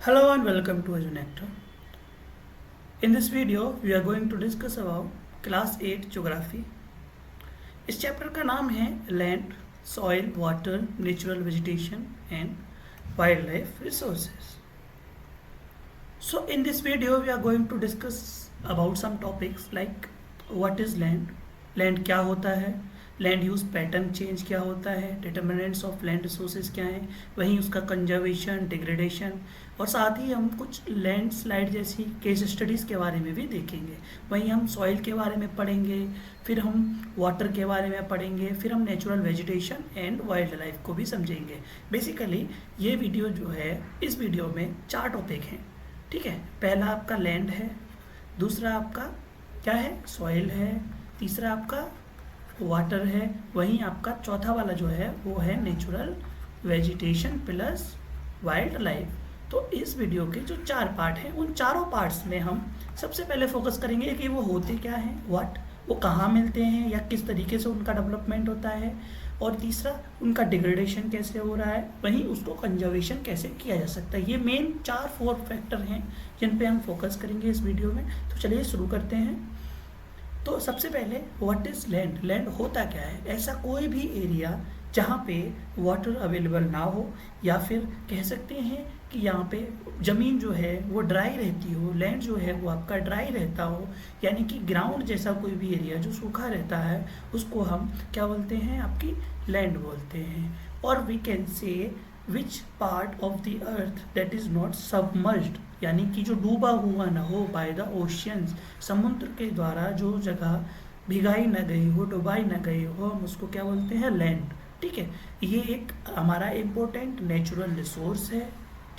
Hello and welcome to Ajunector. In this video, we are going to discuss about Class 8 Geography. इस chapter का नाम है land, soil, water, natural vegetation and wild life resources. So in this video, we are going to discuss about some topics like what is land, land क्या होता है, land use pattern change क्या होता है, determinants of land resources क्या हैं, वहीं उसका कंजर्वेशन, डिग्रेडेशन और साथ ही हम कुछ लैंड स्लाइड जैसी केस स्टडीज़ के बारे में भी देखेंगे. वहीं हम सॉइल के बारे में पढ़ेंगे, फिर हम वाटर के बारे में पढ़ेंगे, फिर हम natural vegetation and wild life को भी समझेंगे. बेसिकली ये वीडियो जो है, इस वीडियो में 4 टॉपिक हैं. ठीक है, पहला आपका लैंड है, दूसरा आपका क्या है, सॉइल है, तीसरा आपका वाटर है, वहीं आपका चौथा वाला जो है वो है natural vegetation plus wild life. तो इस वीडियो के जो 4 पार्ट हैं, उन चारों पार्ट्स में हम सबसे पहले फोकस करेंगे कि वो होते क्या हैं, व्हाट, वो कहाँ मिलते हैं या किस तरीके से उनका डेवलपमेंट होता है, और तीसरा उनका डिग्रेडेशन कैसे हो रहा है, वहीं उसको कंजर्वेशन कैसे किया जा सकता है. ये मेन 4 फैक्टर हैं जिन पे हम फोकस करेंगे इस वीडियो में. तो चलिए शुरू करते हैं. तो सबसे पहले व्हाट इज़ लैंड. लैंड होता क्या है, ऐसा कोई भी एरिया जहाँ पे वाटर अवेलेबल ना हो, या फिर कह सकते हैं कि यहाँ पे ज़मीन जो है वो ड्राई रहती हो, लैंड जो है वो आपका ड्राई रहता हो, यानी कि ग्राउंड जैसा कोई भी एरिया जो सूखा रहता है उसको हम क्या बोलते हैं, आपकी लैंड बोलते हैं. और we can say which part of the earth that is not submerged, यानी कि जो डूबा हुआ ना हो बाय द ओशियंस, समुद्र के द्वारा जो जगह भिगाई न गई हो, डुबाई न गई हो, हम उसको क्या बोलते हैं, लैंड. ठीक है, ये एक हमारा इम्पोर्टेंट नेचुरल रिसोर्स है.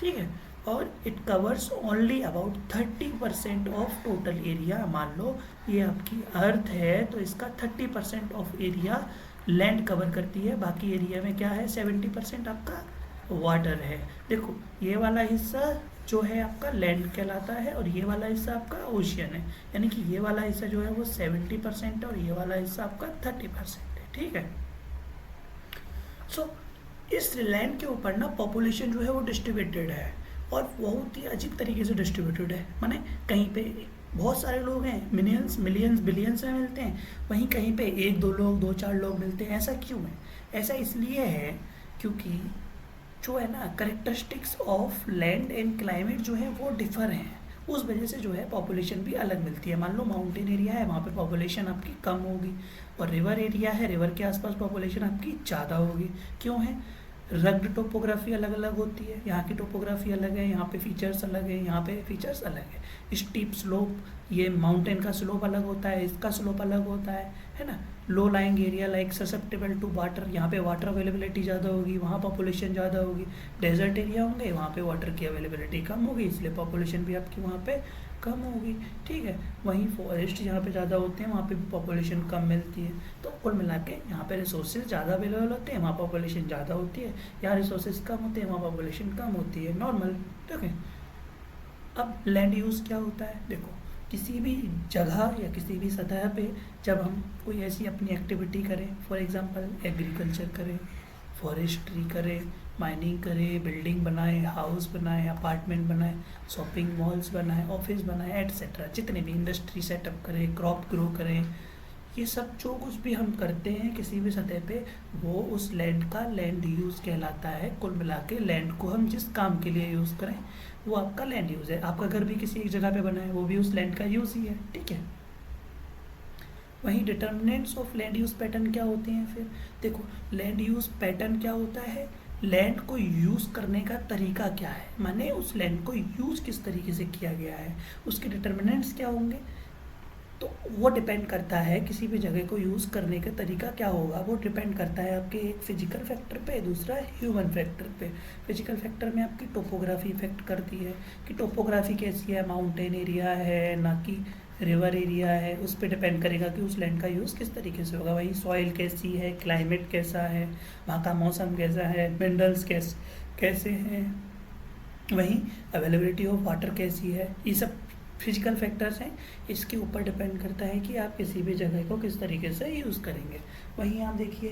ठीक है, और it covers only about 30% of total area. मान लो ये आपकी अर्थ है तो इसका 30% ऑफ एरिया लैंड कवर करती है, बाकी एरिया में क्या है, 70% आपका वाटर है. देखो ये वाला हिस्सा जो है आपका लैंड कहलाता है और ये वाला हिस्सा आपका ओशियन है, यानी कि ये वाला हिस्सा जो है वो 70% है और ये वाला हिस्सा आपका 30% है. ठीक है, सो इस लैंड के ऊपर ना पॉपुलेशन जो है वो डिस्ट्रीब्यूटेड है और बहुत ही अजीब तरीके से डिस्ट्रीब्यूटेड है. माने कहीं पे बहुत सारे लोग हैं, मिलियंस मिलियंस बिलियंस में मिलते हैं, वहीं कहीं पे 1-2 लोग, 2-4 लोग मिलते हैं. ऐसा क्यों है, ऐसा इसलिए है क्योंकि जो है ना characteristics of land and climate जो है वो डिफर हैं, उस वजह से जो है पॉपुलेशन भी अलग मिलती है. मान लो माउंटेन एरिया है, वहाँ पे पॉपुलेशन आपकी कम होगी, और रिवर एरिया है, रिवर के आसपास पॉपुलेशन आपकी ज़्यादा होगी. क्यों है, रग्ड टोपोग्राफी अलग अलग होती है, यहाँ की टोपोग्राफी अलग है, यहाँ पे फीचर्स अलग है, यहाँ पे फीचर्स अलग है. स्टीप स्लोप, ये माउंटेन का स्लोप अलग होता है, इसका स्लोप अलग होता है ना. Low lying area like susceptible to water, यहाँ पे वाटर अवेलेबिलिटी ज़्यादा होगी, वहाँ पॉपुलेशन ज़्यादा होगी. डेजर्ट एरिया होंगे, वहाँ पे वाटर की अवेलेबिलिटी कम होगी, इसलिए पॉपुलेशन भी आपकी वहाँ पे कम होगी. ठीक है, वहीं फॉरेस्ट जहाँ पे ज़्यादा होते हैं वहाँ पे भी पॉपुलेशन कम मिलती है. तो कुल मिला के यहाँ पे रिसोर्सेज ज़्यादा अवेलेबल होते हैं, वहाँ पॉपुलेशन ज़्यादा होती है. यहाँ रिसोर्सेज कम होते हैं, वहाँ पॉपुलेशन कम होती है, नॉर्मल. ठीक है, अब लैंड यूज़ क्या होता है. देखो किसी भी जगह या किसी भी सतह पे जब हम कोई ऐसी अपनी एक्टिविटी करें, फॉर एग्जांपल एग्रीकल्चर करें, फॉरेस्ट्री करें, माइनिंग करें, बिल्डिंग बनाए, हाउस बनाए, अपार्टमेंट बनाए, शॉपिंग मॉल्स बनाए, ऑफिस बनाए, एट्सेट्रा, जितने भी इंडस्ट्री सेटअप करें, क्रॉप ग्रो करें, ये सब जो कुछ भी हम करते हैं किसी भी सतह पे, वो उस लैंड का लैंड यूज़ कहलाता है. कुल मिला के लैंड को हम जिस काम के लिए यूज़ करें वो आपका लैंड यूज़ है. आपका घर भी किसी एक जगह पे बना है, वो भी उस लैंड का यूज़ ही है. ठीक है, वहीं determinants of land use pattern क्या होते हैं. फिर देखो लैंड यूज़ पैटर्न क्या होता है, लैंड को यूज़ करने का तरीका क्या है, माने उस लैंड को यूज़ किस तरीके से किया गया है, उसके डिटर्मिनेंट्स क्या होंगे. तो वो डिपेंड करता है, किसी भी जगह को यूज़ करने का तरीका क्या होगा, वो डिपेंड करता है आपके एक फिजिकल फैक्टर पे, दूसरा ह्यूमन फैक्टर पे. फिजिकल फैक्टर में आपकी टोपोग्राफी इफेक्ट करती है कि टोपोग्राफी कैसी है, माउंटेन एरिया है ना कि रिवर एरिया है, उस पर डिपेंड करेगा कि उस लैंड का यूज़ किस तरीके से होगा. वहीं सॉइल कैसी है, क्लाइमेट कैसा है, वहाँ का मौसम कैसा है, मिनरल्स कैसे हैं, वहीं अवेलेबिलिटी ऑफ वाटर कैसी है, ये सब फिजिकल फैक्टर्स हैं. इसके ऊपर डिपेंड करता है कि आप किसी भी जगह को किस तरीके से यूज़ करेंगे. वहीं आप देखिए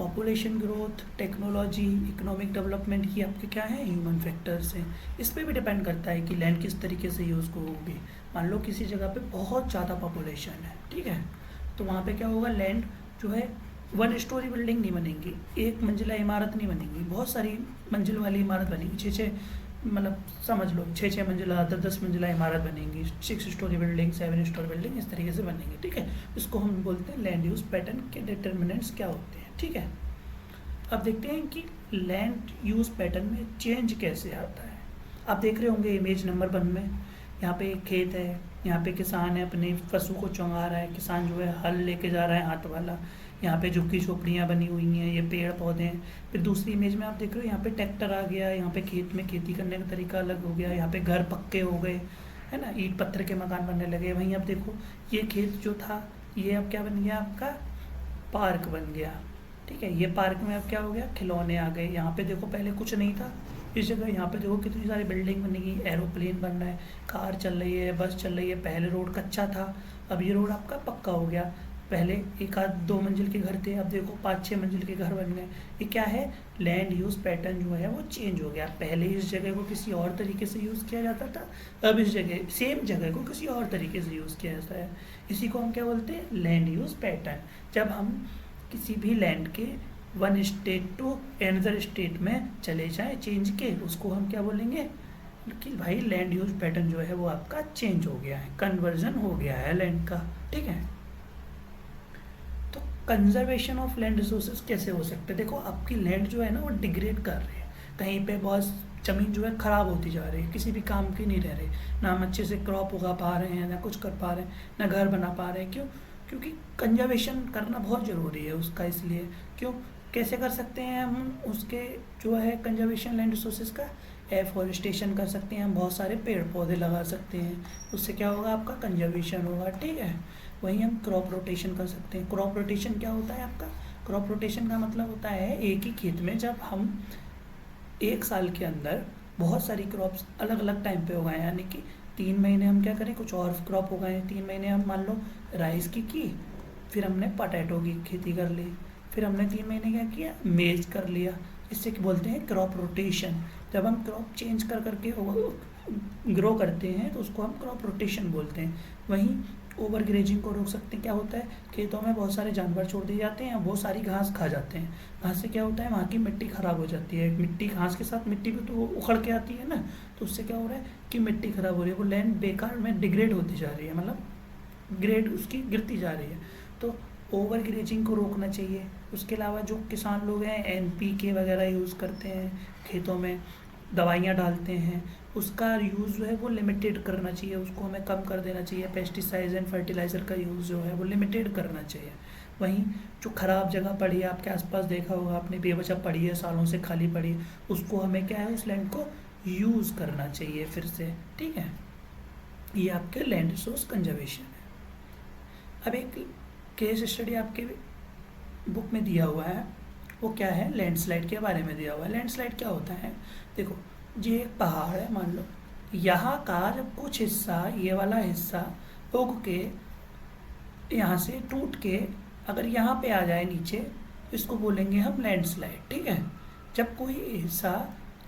population growth, technology, economic development, ये आपके क्या हैं, ह्यूमन फैक्टर्स हैं। इस पर भी डिपेंड करता है कि लैंड किस तरीके से यूज़ होगी। मान लो किसी जगह पे बहुत ज़्यादा पॉपुलेशन है, ठीक है, तो वहाँ पे क्या होगा, लैंड जो है 1 स्टोरी बिल्डिंग नहीं बनेंगी, 1 मंजिला इमारत नहीं बनेगी, बहुत सारी मंजिल वाली इमारत बनेगी, 6 मतलब समझ लो 6 मंजिला 10 मंजिला इमारत बनेंगी, 6 स्टोरी बिल्डिंग, 7 स्टोरी बिल्डिंग, इस तरीके से बनेंगी, ठीक है। इसको हम बोलते हैं लैंड यूज़ पैटर्न के डिटर्मिनेंट्स क्या होते हैं, ठीक है। अब देखते हैं कि लैंड यूज़ पैटर्न में चेंज कैसे आता है। आप देख रहे होंगे इमेज नंबर 1 में, यहाँ पे एक खेत है, यहाँ पे किसान है अपने पशु को चुंगा रहा है, किसान जो है हल लेके जा रहा है हाथ वाला, यहाँ पे झुग्गी झोपड़ियाँ बनी हुई हैं, ये पेड़ पौधे हैं। फिर दूसरी इमेज में आप देख रहे हो यहाँ पे ट्रैक्टर आ गया, यहाँ पे खेत में खेती करने का तरीका अलग हो गया, यहाँ पे घर पक्के हो गए, है ना, ईंट पत्थर के मकान बनने लगे। वहीं अब देखो ये खेत जो था ये अब क्या बन गया, आपका पार्क बन गया, ठीक है। ये पार्क में अब क्या हो गया, खिलौने आ गए। यहाँ पे देखो पहले कुछ नहीं था, इस जगह यहाँ पे देखो कितनी सारी बिल्डिंग बनेगी, एरोप्लेन बन रहा है, कार चल रही है, बस चल रही है। पहले रोड कच्चा था, अब ये रोड आपका पक्का हो गया। पहले 1-2 मंजिल के घर थे, अब देखो 5-6 मंजिल के घर बन गए। ये क्या है, लैंड यूज़ पैटर्न जो है वो चेंज हो गया। पहले इस जगह को किसी और तरीके से यूज़ किया जाता था, अब इस जगह सेम जगह को किसी और तरीके से यूज़ किया जाता है। इसी को हम क्या बोलते हैं, लैंड यूज़ पैटर्न। जब हम किसी भी लैंड के 1 स्टेट टू अनदर स्टेट में चले जाएं चेंज के, उसको हम क्या बोलेंगे कि भाई लैंड यूज पैटर्न जो है वो आपका चेंज हो गया है, कन्वर्जन हो गया है लैंड का, ठीक है। तो कंजर्वेशन ऑफ लैंड रिसोर्सेज कैसे हो सकते हैं, देखो आपकी लैंड जो है ना वो डिग्रेड कर रही है, कहीं पे बहुत ज़मीन जो है ख़राब होती जा रही है, किसी भी काम की नहीं रह रही, ना हम अच्छे से क्रॉप उगा पा रहे हैं, ना कुछ कर पा रहे हैं, ना घर बना पा रहे हैं। क्यों, क्योंकि कंजर्वेशन करना बहुत ज़रूरी है उसका। इसलिए क्यों, कैसे कर सकते हैं हम उसके जो है कंजर्वेशन लैंड रिसोर्सेज का, एफॉरेस्टेशन कर सकते हैं हम, बहुत सारे पेड़ पौधे लगा सकते हैं, उससे क्या होगा, आपका कंजर्वेशन होगा, ठीक है। वहीं हम क्रॉप रोटेशन कर सकते हैं। क्रॉप रोटेशन क्या होता है आपका, क्रॉप रोटेशन का मतलब होता है एक ही खेत में जब हम 1 साल के अंदर बहुत सारी क्रॉप्स अलग अलग टाइम पे उगाएं, यानी कि 3 महीने हम क्या करें, कुछ और क्रॉप उगाएं, 3 महीने हम मान लो राइस की फिर हमने पोटैटो की खेती कर ली, फिर हमने 3 महीने क्या किया, मेज कर लिया। इससे क्या बोलते हैं, क्रॉप रोटेशन। जब हम क्रॉप चेंज कर करके ग्रो करते हैं तो उसको हम क्रॉप रोटेशन बोलते हैं। वहीं ओवर ग्रेजिंग को रोक सकते हैं। क्या होता है, खेतों में बहुत सारे जानवर छोड़ दिए जाते हैं, वो सारी घास खा जाते हैं। घास से क्या होता है, वहाँ की मिट्टी ख़राब हो जाती है। मिट्टी घास के साथ मिट्टी भी तो वो उखड़ के आती है ना, तो उससे क्या हो रहा है कि मिट्टी ख़राब हो रही है, वो लैंड बेकार में डिग्रेड होती जा रही है, मतलब ग्रेड उसकी गिरती जा रही है। तो ओवर ग्रेजिंग को रोकना चाहिए। उसके अलावा जो किसान लोग हैं NPK वगैरह यूज़ करते हैं, खेतों में दवाइयाँ डालते हैं, उसका यूज़ जो है वो लिमिटेड करना चाहिए, उसको हमें कम कर देना चाहिए। पेस्टिसाइड्स एंड फर्टिलाइज़र का यूज़ जो है वो लिमिटेड करना चाहिए। वहीं जो ख़राब जगह पड़ी है, आपके आसपास देखा होगा आपने, बेवजह पड़ी है, सालों से खाली पड़ी है, उसको हमें क्या है, उस लैंड को यूज़ करना चाहिए फिर से, ठीक है। ये आपके लैंड रिसोर्स कंजर्वेशन है। अब एक केस स्टडी आपके बुक में दिया हुआ है, वो क्या है, लैंडस्लाइड के बारे में दिया हुआ है। लैंडस्लाइड क्या होता है, देखो ये एक पहाड़ है, मान लो यहाँ का जब कुछ हिस्सा, ये वाला हिस्सा उग के यहाँ से टूट के अगर यहाँ पे आ जाए नीचे, इसको बोलेंगे हम लैंडस्लाइड, ठीक है। जब कोई हिस्सा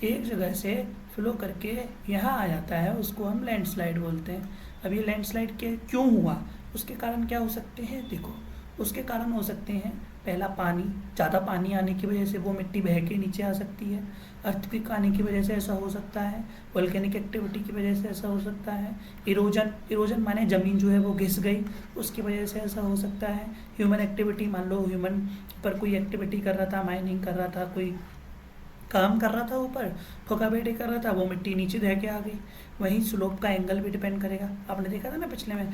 एक जगह से फ्लो करके यहाँ आ जाता है उसको हम लैंडस्लाइड बोलते हैं। अब ये लैंडस्लाइड के क्यों हुआ, उसके कारण क्या हो सकते हैं, देखो उसके कारण हो सकते हैं, पहला पानी, ज़्यादा पानी आने की वजह से वो मिट्टी बह के नीचे आ सकती है। अर्थक्वेक आने की वजह से ऐसा हो सकता है। वोल्केनिक एक्टिविटी की वजह से ऐसा हो सकता है। इरोजन माने ज़मीन जो है वो घिस गई, उसकी वजह से ऐसा हो सकता है। ह्यूमन एक्टिविटी, मान लो ह्यूमन पर कोई एक्टिविटी कर रहा था, माइनिंग कर रहा था, कोई काम कर रहा था, ऊपर ठोका बेटे कर रहा था, वो मिट्टी नीचे बह के आ गई। वहीं स्लोप का एंगल भी डिपेंड करेगा। आपने देखा था ना पिछले में,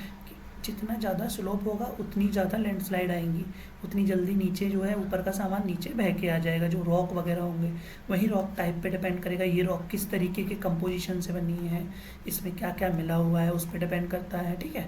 जितना ज़्यादा स्लोप होगा उतनी ज़्यादा लैंडस्लाइड आएंगी, उतनी जल्दी नीचे जो है ऊपर का सामान नीचे बह के आ जाएगा, जो रॉक वगैरह होंगे। वही रॉक टाइप पे डिपेंड करेगा, ये रॉक किस तरीके के कंपोजिशन से बनी है, इसमें क्या क्या मिला हुआ है, उस पर डिपेंड करता है, ठीक है।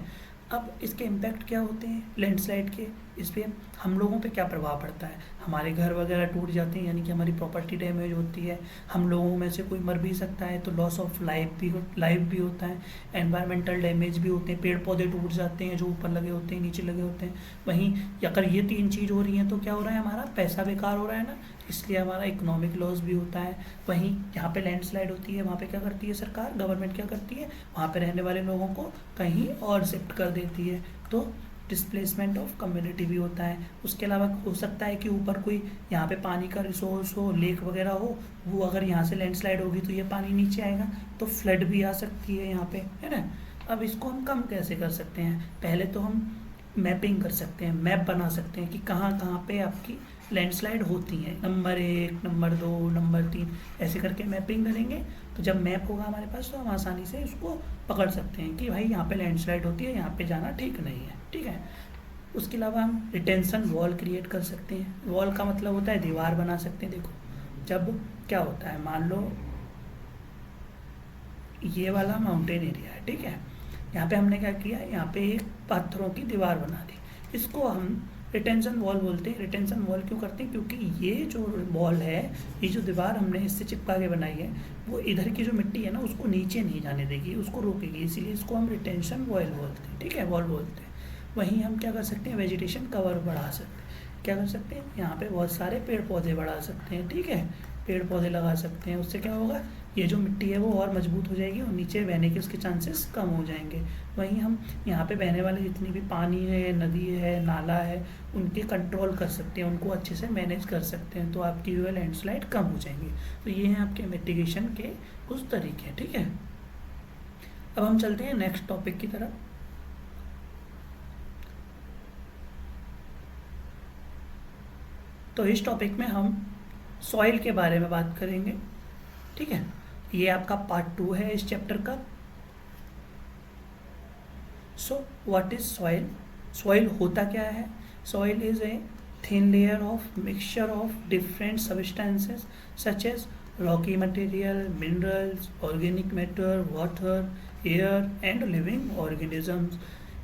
अब इसके इम्पैक्ट क्या होते हैं लैंडस्लाइड के, इस पर हम लोगों पे क्या प्रभाव पड़ता है, हमारे घर वगैरह टूट जाते हैं, यानी कि हमारी प्रॉपर्टी डैमेज होती है, हम लोगों में से कोई मर भी सकता है, तो लॉस ऑफ लाइफ भी होता है, एनवायरमेंटल डैमेज भी होते हैं, पेड़ पौधे टूट जाते हैं जो ऊपर लगे होते हैं, नीचे लगे होते हैं। वहीं अगर ये 3 चीज़ हो रही हैं तो क्या हो रहा है, हमारा पैसा बेकार हो रहा है ना, इसलिए हमारा इकोनॉमिक लॉस भी होता है। वहीं जहाँ पे लैंडस्लाइड होती है वहाँ पे क्या करती है सरकार, गवर्नमेंट क्या करती है, वहाँ पे रहने वाले लोगों को कहीं और शिफ्ट कर देती है, तो डिस्प्लेसमेंट ऑफ कम्युनिटी भी होता है। उसके अलावा हो सकता है कि ऊपर कोई यहाँ पे पानी का रिसोर्स हो, लेक वगैरह हो, वो अगर यहाँ से लैंडस्लाइड होगी तो ये पानी नीचे आएगा, तो फ्लड भी आ सकती है यहाँ पे, है ना। अब इसको हम कम कैसे कर सकते हैं, पहले तो हम मैपिंग कर सकते हैं, मैप बना सकते हैं कि कहाँ कहाँ पे आपकी लैंडस्लाइड होती हैं, नंबर 1, नंबर 2, नंबर 3, ऐसे करके मैपिंग करेंगे। तो जब मैप होगा हमारे पास तो हम आसानी से उसको पकड़ सकते हैं कि भाई यहाँ पे लैंडस्लाइड होती है, यहाँ पे जाना ठीक नहीं है, ठीक है। उसके अलावा हम रिटेंशन वॉल क्रिएट कर सकते हैं। वॉल का मतलब होता है दीवार बना सकते हैं। देखो जब क्या होता है, मान लो ये वाला माउंटेन एरिया है, ठीक है, यहाँ पे हमने क्या किया, यहाँ पे एक पत्थरों की दीवार बना दी, इसको हम रिटेंशन वॉल बोलते हैं। रिटेंशन वॉल क्यों करते हैं, क्योंकि ये जो वॉल है, ये जो दीवार हमने इससे चिपका के बनाई है, वो इधर की जो मिट्टी है ना उसको नीचे नहीं जाने देगी, उसको रोकेगी, इसीलिए इसको हम रिटेंशन वॉल बोलते हैं, ठीक है, वॉल बोलते हैं। वहीं हम क्या कर सकते हैं, वेजिटेशन कवर बढ़ा सकते हैं। क्या कर सकते हैं, यहाँ पे बहुत सारे पेड़ पौधे बढ़ा सकते हैं, ठीक है, पेड़ पौधे लगा सकते हैं। उससे क्या होगा, ये जो मिट्टी है वो और मजबूत हो जाएगी और नीचे बहने के उसके चांसेस कम हो जाएंगे। वहीं हम यहाँ पे बहने वाले जितनी भी पानी है, नदी है, नाला है, उनके कंट्रोल कर सकते हैं, उनको अच्छे से मैनेज कर सकते हैं, तो आपकी जो है लैंडस्लाइड कम हो जाएंगी। तो ये हैं आपके मिटिगेशन के कुछ तरीके, ठीक है। अब हम चलते हैं नेक्स्ट टॉपिक की तरफ। तो इस टॉपिक में हम सॉइल के बारे में बात करेंगे, ठीक है। ये आपका पार्ट 2 है इस चैप्टर का। So what is soil, soil होता क्या है, soil is a thin layer of mixture of different substances such as rocky material, minerals, organic matter, water, air and living organisms.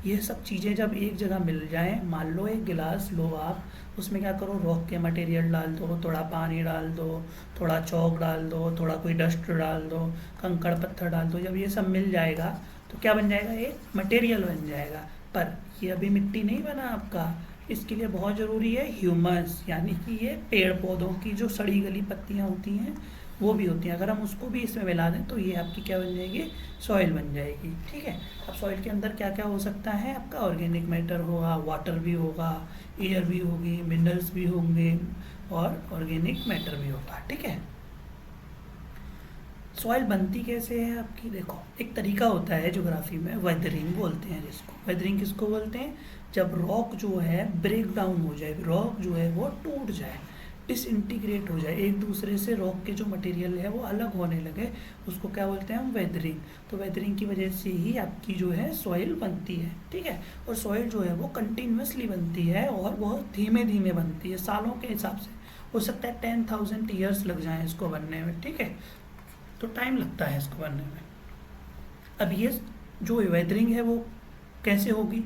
ये सब चीज़ें जब एक जगह मिल जाएं, मान लो एक गिलास लो आप, उसमें क्या करो, रॉक के मटेरियल डाल दो, थोड़ा पानी डाल दो, थोड़ा चौक डाल दो, थोड़ा कोई डस्ट डाल दो, कंकड़ पत्थर डाल दो, जब ये सब मिल जाएगा तो क्या बन जाएगा, एक मटेरियल बन जाएगा। पर ये अभी मिट्टी नहीं बना आपका, इसके लिए बहुत ज़रूरी है ह्यूमस, यानी कि ये पेड़ पौधों की जो सड़ी गली पत्तियाँ होती हैं वो भी होती हैं, अगर हम उसको भी इसमें मिला दें तो ये आपकी क्या बन जाएगी, सॉइल बन जाएगी, ठीक है। अब सॉइल के अंदर क्या क्या हो सकता है, आपका ऑर्गेनिक मैटर होगा, वाटर भी होगा, एयर भी होगी, मिनरल्स भी होंगे और ऑर्गेनिक मैटर भी होगा, ठीक है। सॉइल बनती कैसे है आपकी, देखो एक तरीका होता है ज्योग्राफी में, वेदरिंग बोलते हैं जिसको। वेदरिंग किसको बोलते हैं, जब रॉक जो है ब्रेक डाउन हो जाए, रॉक जो है वो टूट जाए, डिसइंटीग्रेट हो जाए, एक दूसरे से रॉक के जो मटेरियल है वो अलग होने लगे, उसको क्या बोलते हैं हम, वेदरिंग। तो वेदरिंग की वजह से ही आपकी जो है सॉइल बनती है, ठीक है। और सॉइल जो है वो कंटिन्यूसली बनती है और बहुत धीमे धीमे बनती है, सालों के हिसाब से, हो सकता है 10,000 ईयर्स लग जाएं इसको बनने में, ठीक है, तो टाइम लगता है इसको बनने में। अब ये जो वेदरिंग है वो कैसे होगी,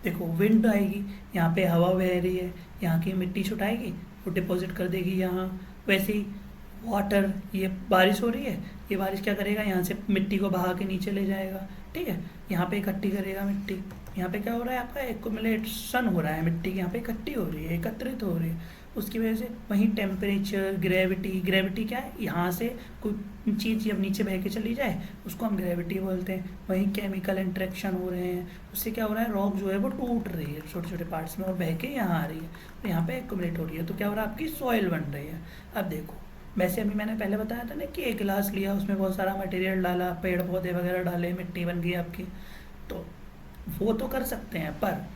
देखो विंड आएगी, यहाँ पे हवा बह रही है, यहाँ की मिट्टी छुटाएगी, वो डिपॉजिट कर देगी यहाँ। वैसे ही वाटर, ये बारिश हो रही है, ये बारिश क्या करेगा, यहाँ से मिट्टी को बहा के नीचे ले जाएगा, ठीक है, यहाँ पे इकट्ठी करेगा मिट्टी। यहाँ पे क्या हो रहा है, आपका एक्युमुलेशन हो रहा है, मिट्टी यहाँ पे इकट्ठी हो रही है, एकत्रित हो रही है, उसकी वजह से। वहीं टेम्परेचर, ग्रेविटी, ग्रेविटी क्या है, यहाँ से कोई चीज़ जब नीचे बह के चली जाए उसको हम ग्रेविटी बोलते हैं। वहीं केमिकल इंट्रैक्शन हो रहे हैं, उससे क्या हो रहा है, रॉक जो है वो टूट रही है छोटे छोटे पार्ट्स में और बह के यहाँ आ रही है, तो यहाँ पे एक्युमुलेट हो रही है, तो क्या हो रहा है, आपकी सॉइल बन रही है। अब देखो, वैसे अभी मैंने पहले बताया था ना कि एक गिलास लिया, उसमें बहुत सारा मटेरियल डाला, पेड़ पौधे वगैरह डाले, मिट्टी बन गई आपकी, तो वो तो कर सकते हैं, पर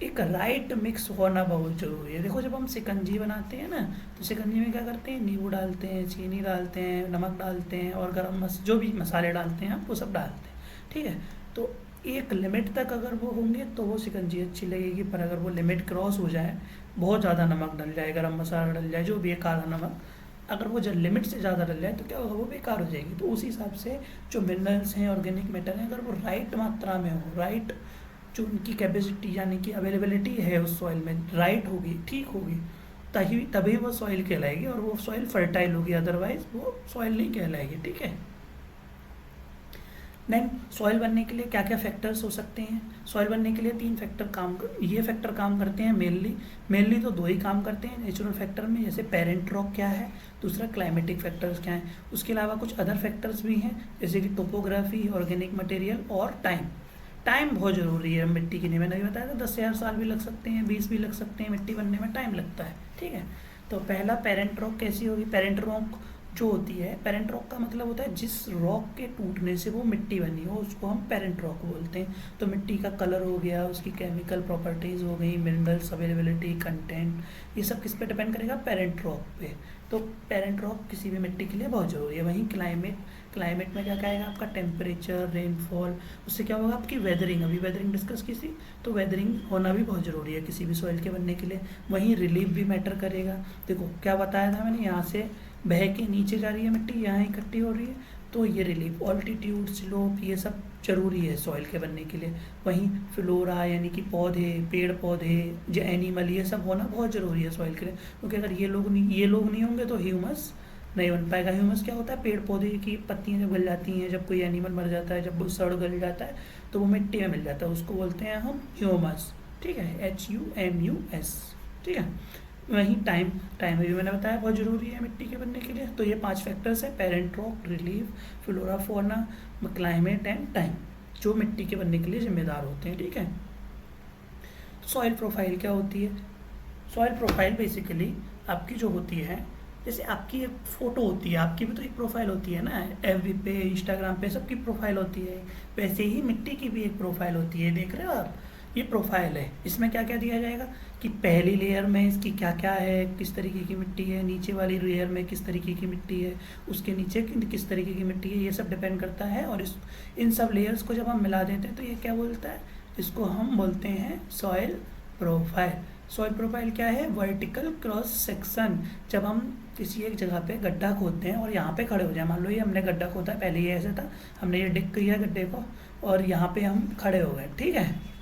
एक राइट मिक्स होना बहुत ज़रूरी है। देखो जब हम शिकंजी बनाते हैं ना, तो शिकंजी में क्या करते हैं, नींबू डालते हैं, चीनी डालते हैं, नमक डालते हैं और जो भी मसाले डालते हैं वो सब डालते हैं, ठीक है। तो एक लिमिट तक अगर वो होंगे तो वो शिकंजी अच्छी लगेगी, पर अगर वो लिमिट क्रॉस हो जाए, बहुत ज़्यादा नमक डल जाए, गरम मसाला डल जाए, जो भी है काला नमक, अगर वो जब लिमिट से ज़्यादा डल जाए तो क्या होगा, वो बेकार हो जाएगी। तो उस हिसाब से जो मिनरल्स हैं, ऑर्गेनिक मैटर हैं, अगर वो राइट मात्रा में हो, राइट जो उनकी कैपेसिटी यानी कि अवेलेबिलिटी है उस सॉइल में राइट होगी, ठीक होगी, तभी वो सॉइल कहलाएगी और वो सॉइल फर्टाइल होगी, अदरवाइज वो सॉइल नहीं कहलाएगी। ठीक है। देन सॉइल बनने के लिए क्या क्या फैक्टर्स हो सकते हैं? सॉइल बनने के लिए 3 फैक्टर ये फैक्टर काम करते हैं मेनली तो 2 ही काम करते हैं नेचुरल फैक्टर में, जैसे पेरेंट रॉक क्या है, दूसरा क्लाइमेटिक फैक्टर्स क्या हैं। उसके अलावा कुछ अदर फैक्टर्स भी हैं जैसे कि टोपोग्राफी, ऑर्गेनिक मटेरियल और टाइम बहुत ज़रूरी है मिट्टी के लिए। मैंने अभी बताया था 10,000 साल भी लग सकते हैं, 20 भी लग सकते हैं, मिट्टी बनने में टाइम लगता है। ठीक है। तो पहला पेरेंट रॉक कैसी होगी? पेरेंट रॉक जो होती है, पेरेंट रॉक का मतलब होता है जिस रॉक के टूटने से वो मिट्टी बनी हो उसको हम पेरेंट रॉक बोलते हैं। तो मिट्टी का कलर हो गया, उसकी केमिकल प्रॉपर्टीज़ हो गई, मिनरल्स अवेलेबिलिटी, कंटेंट, ये सब किस पे डिपेंड करेगा? पेरेंट रॉक पे। तो पेरेंट रॉक किसी भी मिट्टी के लिए बहुत ज़रूरी है। वहीं क्लाइमेट में क्या कहेगा? आपका टेम्परेचर, रेनफॉल, उससे क्या होगा? आपकी वेदरिंग, अभी वेदरिंग डिस्कस की थी, तो वेदरिंग होना भी बहुत ज़रूरी है किसी भी सॉइल के बनने के लिए। वहीं रिलीफ भी मैटर करेगा। देखो क्या बताया था मैंने, यहाँ से बह के नीचे जा रही है मिट्टी, यहाँ इकट्ठी हो रही है, तो ये रिलीफ, ऑल्टीट्यूड, स्लोप, ये सब जरूरी है सॉइल के बनने के लिए। वहीं फ्लोरा यानी कि पौधे, पेड़ पौधे, जो एनिमल, ये सब होना बहुत ज़रूरी है सॉइल के लिए, क्योंकि अगर ये लोग नहीं होंगे तो ह्यूमस नहीं बन पाएगा। ह्यूमस क्या होता है? पेड़ पौधे की पत्तियाँ जब गल जाती हैं, जब कोई एनिमल मर जाता है, जब वो सड़ गल जाता है तो वो मिट्टी में मिल जाता है, उसको बोलते हैं हम ह्यूमस। ठीक है, HUMUS। ठीक है। वहीं टाइम अभी मैंने बताया बहुत ज़रूरी है मिट्टी के बनने के लिए। तो ये 5 फैक्टर्स है, parent rock, relief, flora fauna, climate and time, जो मिट्टी के बनने के लिए जिम्मेदार होते हैं। ठीक है। सॉइल प्रोफाइल क्या होती है? सॉइल प्रोफाइल बेसिकली आपकी जो होती है, जैसे आपकी एक फ़ोटो होती है, आपकी भी तो एक प्रोफाइल होती है ना, FB पे, इंस्टाग्राम पे, सबकी प्रोफाइल होती है, वैसे ही मिट्टी की भी एक प्रोफाइल होती है। देख रहे हो आप, ये प्रोफाइल है। इसमें क्या क्या दिया जाएगा कि पहली लेयर में इसकी क्या क्या है, किस तरीके की मिट्टी है, नीचे वाली लेयर में किस तरीके की मिट्टी है, उसके नीचे किस तरीके की मिट्टी है, ये सब डिपेंड करता है। और इन सब लेयर्स को जब हम मिला देते हैं तो ये क्या बोलता है? इसको हम बोलते हैं सॉइल प्रोफाइल। सॉइल प्रोफाइल क्या है? Vertical cross section. जब हम किसी एक जगह पे गड्ढा खोदते हैं और यहाँ पे खड़े हो जाए, मान लो ये हमने गड्ढा खोदा, पहले ये ऐसे था, हमने ये डिग किया गड्ढे को और यहाँ पे हम खड़े हो गए। ठीक है।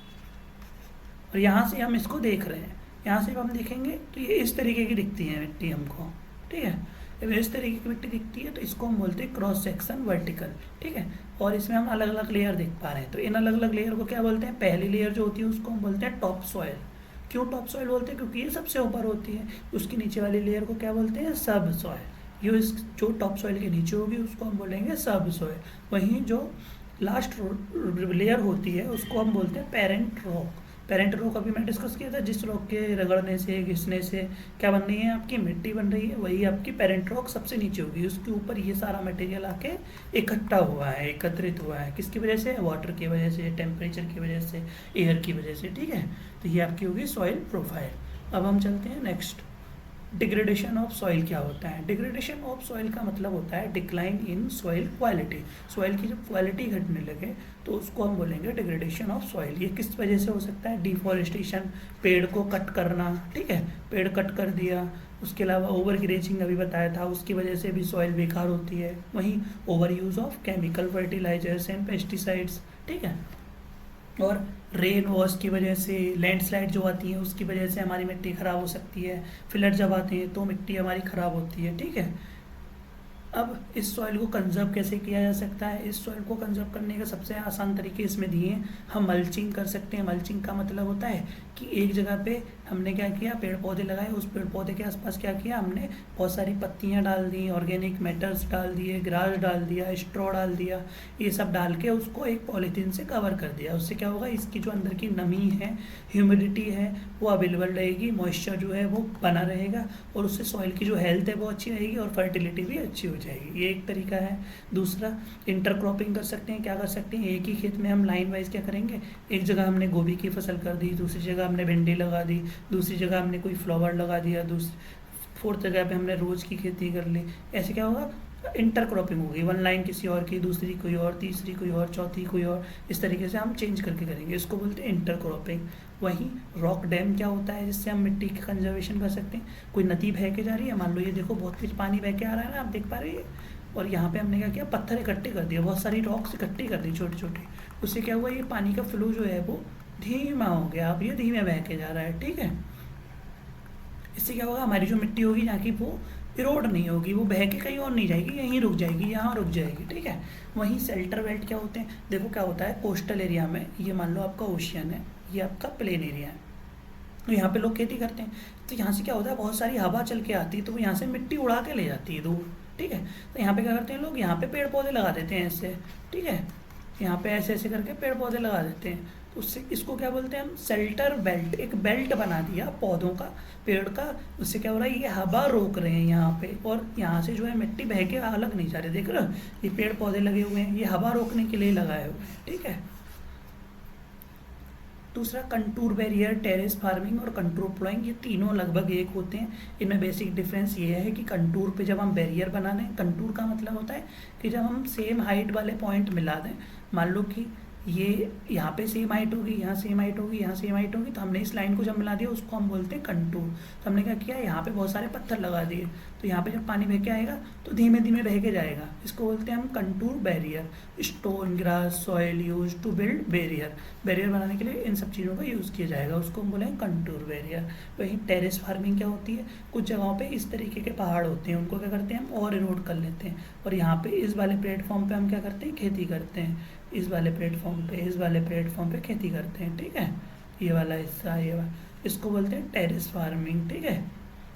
और यहाँ से हम इसको देख रहे हैं, यहाँ से हम देखेंगे तो ये इस तरीके की दिखती है मिट्टी हमको। ठीक है। जब इस तरीके की मिट्टी दिखती है तो इसको हम बोलते हैं क्रॉस सेक्शन वर्टिकल। ठीक है। और इसमें हम अलग अलग लेयर देख पा रहे हैं, तो इन अलग अलग लेयर को क्या बोलते हैं? पहली लेयर जो होती है उसको हम बोलते हैं टॉप सॉइल। क्यों टॉप सॉइल बोलते हैं? क्योंकि ये सबसे ऊपर होती है। उसकी नीचे वाली लेयर को क्या बोलते हैं? सब सॉइल। ये जो टॉप सॉइल के नीचे होगी उसको हम बोलेंगे सब सॉइल। वहीं जो लास्ट लेयर होती है उसको हम बोलते हैं पेरेंट रॉक। पेरेंट रॉक अभी मैं डिस्कस किया था, जिस रॉक के रगड़ने से, घिसने से क्या बन रही है? आपकी मिट्टी बन रही है, वही आपकी पेरेंट रॉक सबसे नीचे होगी। उसके ऊपर ये सारा मटेरियल आके इकट्ठा हुआ है, एकत्रित हुआ है। किसकी वजह से? वाटर की वजह से, टेम्परेचर की वजह से, एयर की वजह से। ठीक है। तो ये आपकी होगी सॉइल प्रोफाइल। अब हम चलते हैं नेक्स्ट, डिग्रेडेशन ऑफ सॉइल क्या होता है? डिग्रेडेशन ऑफ सॉइल का मतलब होता है decline in soil quality. Soil की जब क्वालिटी घटने लगे तो उसको हम बोलेंगे डिग्रेडेशन ऑफ सॉइल। ये किस वजह से हो सकता है? डिफॉरेस्टेशन, पेड़ को कट करना। ठीक है, पेड़ कट कर दिया। उसके अलावा ओवर ग्रेजिंग अभी बताया था, उसकी वजह से भी सॉइल बेकार होती है। वहीं over use of chemical fertilizers and pesticides. ठीक है। और रेन वॉश की वजह से, लैंडस्लाइड जो आती है उसकी वजह से हमारी मिट्टी ख़राब हो सकती है। फ्लड जब आते हैं तो मिट्टी हमारी ख़राब होती है। ठीक है। अब इस सॉइल को कंजर्व कैसे किया जा सकता है? इस सॉइल को कंजर्व करने का सबसे आसान तरीके इसमें दिए हैं। हम मल्चिंग कर सकते हैं। मल्चिंग का मतलब होता है कि एक जगह पे हमने क्या किया, पेड़ पौधे लगाए, उस पेड़ पौधे के आसपास क्या किया हमने, बहुत सारी पत्तियां डाल दी, ऑर्गेनिक मैटर्स डाल दिए, ग्रास डाल दिया, स्ट्रॉ डाल दिया, ये सब डाल के उसको एक पॉलीथीन से कवर कर दिया। उससे क्या होगा, इसकी जो अंदर की नमी है, ह्यूमिडिटी है, वो अवेलेबल रहेगी, मॉइस्चर जो है वो बना रहेगा और उससे सॉइल की जो हेल्थ है वो अच्छी रहेगी और फर्टिलिटी भी अच्छी हो जाएगी। ये एक तरीका है। दूसरा, इंटरक्रॉपिंग कर सकते हैं। क्या कर सकते हैं, एक ही खेत में हम लाइन वाइज क्या करेंगे, एक जगह हमने गोभी की फसल कर दी, दूसरी जगह हमने भिंडी लगा दी, दूसरी जगह हमने कोई फ्लावर लगा दिया, फोर्थ जगह पे हमने रोज़ की खेती कर ली। ऐसे क्या होगा, इंटरक्रॉपिंग होगी। वन लाइन किसी और की, दूसरी कोई और, तीसरी कोई और, चौथी कोई और, इस तरीके से हम चेंज करके करेंगे। इसको बोलते हैं इंटरक्रॉपिंग। वहीं रॉक डैम क्या होता है, जिससे हम मिट्टी की कंजर्वेशन कर सकते हैं। कोई नदी बह के जा रही है, मान लो ये देखो बहुत कुछ पानी बह के आ रहा है ना, आप देख पा रहे हैं, और यहाँ पे हमने क्या किया, पत्थर इकट्ठे कर दिया, बहुत सारी रॉक्स इकट्ठी कर दी छोटे छोटे। उससे क्या हुआ, ये पानी का फ्लो जो है वो धीमा हो गया, अब ये धीमे बह के जा रहा है, ठीक है। इससे क्या होगा, हमारी जो मिट्टी होगी यहाँ की वो इरोड नहीं होगी, वो बह के कहीं और नहीं जाएगी, यहीं रुक जाएगी, यहाँ रुक जाएगी, ठीक है। वहीं शेल्टर बेल्ट क्या होते हैं, देखो क्या होता है कोस्टल एरिया में, ये मान लो आपका ओशियन है, ये आपका प्लेन एरिया है, तो यहाँ पे लोग खेती करते हैं, तो यहाँ से क्या होता है बहुत सारी हवा चल के आती है, तो वो यहाँ से मिट्टी उड़ा के ले जाती है दूर, ठीक है। तो यहाँ पे क्या करते हैं लोग, यहाँ पे पेड़ पौधे लगा देते हैं ऐसे, ठीक है, यहाँ पे ऐसे ऐसे करके पेड़ पौधे लगा देते हैं, तो उससे इसको क्या बोलते हैं हम, शेल्टर बेल्ट, एक बेल्ट बना दिया पौधों का, पेड़ का। उससे क्या हो रहा है, ये हवा रोक रहे हैं यहाँ पे, और यहाँ से जो है मिट्टी बह के अलग नहीं जा रही, देख रहे हो ये पेड़ पौधे लगे हुए हैं, ये हवा रोकने के लिए लगाए हुए हैं, ठीक है। दूसरा कंटूर बैरियर, टेरेस फार्मिंग और कंटूर प्लॉइंग, ये तीनों लगभग एक होते हैं। इनमें बेसिक डिफरेंस ये है कि कंटूर पे जब हम बैरियर बना दें, कंटूर का मतलब होता है कि जब हम सेम हाइट वाले पॉइंट मिला दें, मान लो कि ये यहाँ पे सेम हाइट होगी, यहाँ सेम हाइट होगी, यहाँ सेम हाइट होगी, तो हमने इस लाइन को जब मिला दिया उसको हम बोलते हैं कंटूर। तो हमने क्या किया, यहाँ पे बहुत सारे पत्थर लगा दिए, तो यहाँ पे जब पानी बह के आएगा तो धीमे धीमे बह के जाएगा, इसको बोलते हैं हम contour barrier. Stone, grass, soil use to build barrier, barrier बनाने के लिए इन सब चीज़ों का यूज़ किया जाएगा, उसको हम बोलेंगे कंटूर बैरियर। वहीं टेरेस फार्मिंग क्या होती है, कुछ जगहों पे इस तरीके के पहाड़ होते हैं, उनको क्या करते हैं हम और इरोड कर लेते हैं, और यहाँ पे इस वाले प्लेटफॉर्म पे हम क्या करते हैं, खेती करते हैं, इस वाले प्लेटफॉर्म पे खेती करते हैं, ठीक है। ये वाला हिस्सा, ये वाला, इसको बोलते हैं टेरेस फार्मिंग, ठीक है।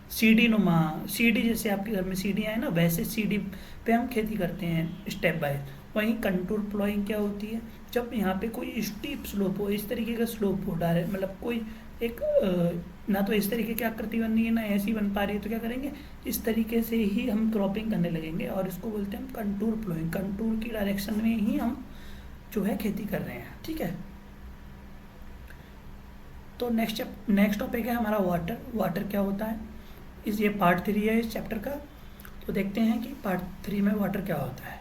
सीढ़ी नुमा, सीढ़ी जैसे आपके घर में सीढ़ियाँ हैं ना, वैसे सीढ़ी पे हम खेती करते हैं स्टेप बाय। वहीं कंटूर प्लॉइंग क्या होती है, जब यहाँ पे कोई स्टीप स्लोप हो, इस तरीके का स्लोप हो डायरेक्ट, मतलब कोई एक ना तो इस तरीके की आकृति बननी है ना ऐसी बन पा रही है, तो क्या करेंगे, इस तरीके से ही हम क्रॉपिंग करने लगेंगे, और इसको बोलते हैं हम कंटूर प्लॉइंग। कंटूर की डायरेक्शन में ही हम जो है खेती कर रहे हैं, ठीक है। तो नेक्स्ट टॉपिक है हमारा वाटर। वाटर क्या होता है, इस ये पार्ट 3 है इस चैप्टर का, तो देखते हैं कि पार्ट 3 में वाटर क्या होता है।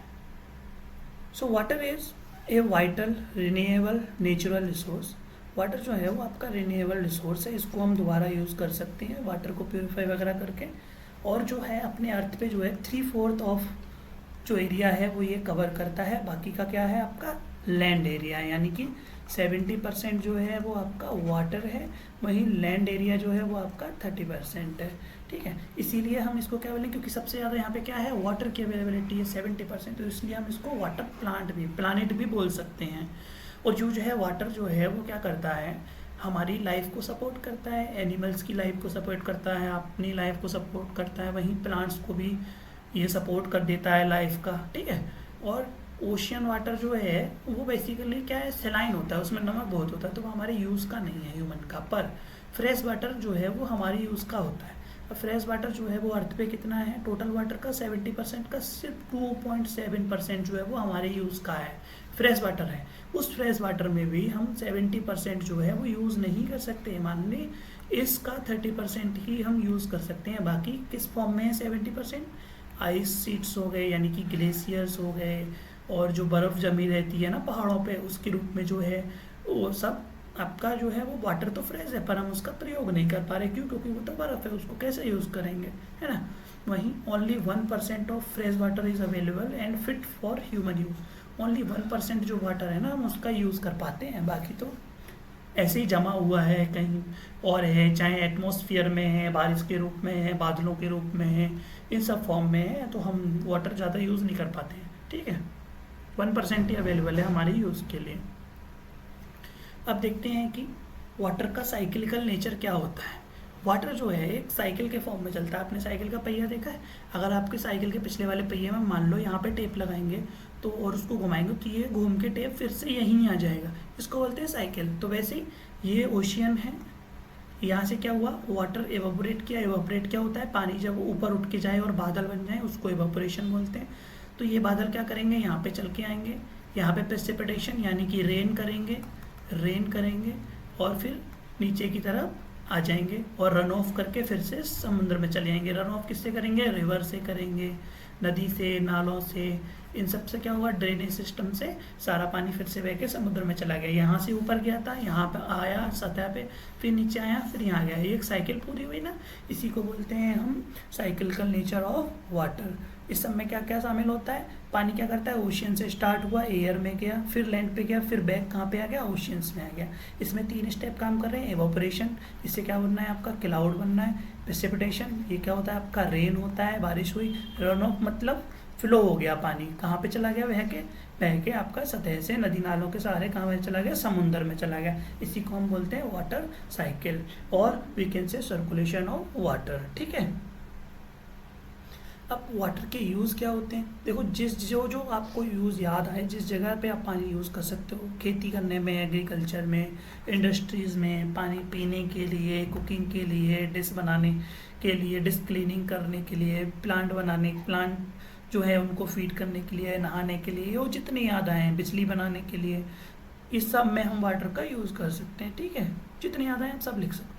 So water is a vital renewable natural resource. Water जो है वो आपका रिन्यूएबल रिसोर्स है, इसको हम दोबारा यूज़ कर सकते हैं वाटर को प्योरीफाई वगैरह करके, और जो है अपने अर्थ पे जो है 3/4 ऑफ जो एरिया है वो ये कवर करता है, बाकी का क्या है आपका लैंड एरिया है, यानी कि 70% जो है वो आपका वाटर है, वहीं लैंड एरिया जो है वो आपका 30% है, ठीक है। इसीलिए हम इसको क्या बोलें, क्योंकि सबसे ज़्यादा यहाँ पे क्या है, वाटर की अवेलेबिलिटी है 70%, तो इसलिए हम इसको वाटर प्लानेट भी बोल सकते हैं। और जो है वाटर जो है वो क्या करता है, हमारी लाइफ को सपोर्ट करता है, एनिमल्स की लाइफ को सपोर्ट करता है, अपनी लाइफ को सपोर्ट करता है, वहीं प्लांट्स को भी ये सपोर्ट कर देता है लाइफ का, ठीक है। और ओशियन वाटर जो है वो बेसिकली क्या है, सेलाइन होता है, उसमें नमक बहुत होता है, तो वो हमारे यूज़ का नहीं है ह्यूमन का। पर फ्रेश वाटर जो है वो हमारे यूज़ का होता है। और फ्रेश वाटर जो है वो अर्थ पे कितना है, टोटल वाटर का 70% का सिर्फ 2.7% जो है वो हमारे यूज़ का है, फ्रेश वाटर है। उस फ्रेश वाटर में भी हम 70% जो है वो यूज़ नहीं कर सकते, मान ली इसका 30% ही हम यूज़ कर सकते हैं। बाकी किस फॉर्म में है 70%, आइस शीट्स हो गए, यानी कि ग्लेशियर्स हो गए, और जो बर्फ़ जमी रहती है ना पहाड़ों पे, उसके रूप में जो है वो सब आपका जो है वो वाटर तो फ्रेश है, पर हम उसका प्रयोग नहीं कर पा रहे, क्यों, क्योंकि वो तो बर्फ़ है, उसको कैसे यूज़ करेंगे, है ना। वहीं only 1% of fresh water is available and fit for human use. Only 1% जो वाटर है ना हम उसका यूज़ कर पाते हैं, बाकी तो ऐसे ही जमा हुआ है कहीं और है, चाहे एटमॉस्फेयर में है, बारिश के रूप में है, बादलों के रूप में है, इन सब फॉर्म में है, तो हम वाटर ज़्यादा यूज़ नहीं कर पाते हैं, ठीक है। 1% ही अवेलेबल है हमारे यूज़ के लिए। अब देखते हैं कि वाटर का साइकिलिकल नेचर क्या होता है। वाटर जो है एक साइकिल के फॉर्म में चलता है। आपने साइकिल का पहिया देखा है, अगर आपके साइकिल के पिछले वाले पहिए में मान लो यहाँ पे टेप लगाएंगे तो और उसको घुमाएंगे तो ये घूम के टेप फिर से यहीं आ जाएगा, इसको बोलते हैं साइकिल। तो वैसे ही ये ओशियन है, यहाँ से क्या हुआ, वाटर एवापोरेट किया। एवापोरेट क्या होता है, पानी जब वह ऊपर उठ के जाए और बादल बन जाए उसको एवापोरेशन बोलते हैं। तो ये बादल क्या करेंगे, यहाँ पे चल के आएंगे, यहाँ पे प्रेसिपिटेशन यानी कि रेन करेंगे और फिर नीचे की तरफ आ जाएंगे और रन ऑफ करके फिर से समुद्र में चले जाएंगे। रन ऑफ किससे करेंगे, रिवर से करेंगे, नदी से, नालों से, इन सब से क्या हुआ, ड्रेनेज सिस्टम से सारा पानी फिर से बह के समुद्र में चला गया। यहाँ से ऊपर गया था, यहाँ पे आया सतह पे, फिर नीचे आया, फिर यहाँ गया। ये एक साइकिल पूरी हुई ना, इसी को बोलते हैं हम साइकिलिकल नेचर ऑफ वाटर। इस सब में क्या क्या शामिल होता है, पानी क्या करता है, ओशियन से स्टार्ट हुआ, एयर में गया, फिर लैंड पे गया, फिर बैक कहाँ पे आ गया, ओशियंस में आ गया। इसमें 3 स्टेप काम कर रहे हैं। एवापोरेशन, इससे क्या बनना है आपका, क्लाउड बनना है। प्रेसिपिटेशन, ये क्या होता है आपका, रेन होता है, बारिश हुई। रन ऑफ मतलब फ्लो हो गया पानी, कहाँ पे चला गया, बह के आपका सतह से नदी नालों के सहारे कहाँ पे चला गया, समुद्र में चला गया। इसी को हम बोलते हैं वाटर साइकिल, और we can say circulation of water. ठीक है, अब वाटर के यूज़ क्या होते हैं, देखो जो आपको यूज़ याद आए, जिस जगह पे आप पानी यूज़ कर सकते हो, खेती करने में, एग्रीकल्चर में, इंडस्ट्रीज़ में, पानी पीने के लिए, कुकिंग के लिए, डिश बनाने के लिए, डिश क्लीनिंग करने के लिए, प्लांट जो है उनको फीड करने के लिए, नहाने के लिए, वो जितने याद आए, बिजली बनाने के लिए, इस सब में हम वाटर का यूज़ कर सकते हैं। ठीक है, जितने याद आए सब लिख सकते हैं।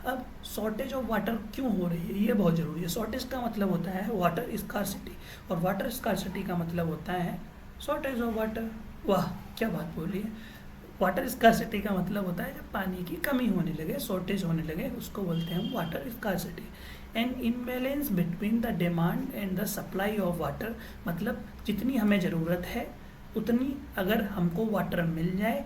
अब शॉर्टेज ऑफ वाटर क्यों हो रही है, ये बहुत ज़रूरी है। शॉर्टेज का मतलब होता है वाटर स्कार्सिटी, और वाटर स्कार्सिटी का मतलब होता है शॉर्टेज ऑफ वाटर। वाह क्या बात बोली है। वाटर स्कार्सिटी का मतलब होता है जब पानी की कमी होने लगे, शॉर्टेज होने लगे, उसको बोलते हैं हम water scarcity. And imbalance between the demand and the supply of water, मतलब जितनी हमें ज़रूरत है उतनी अगर हमको वाटर मिल जाए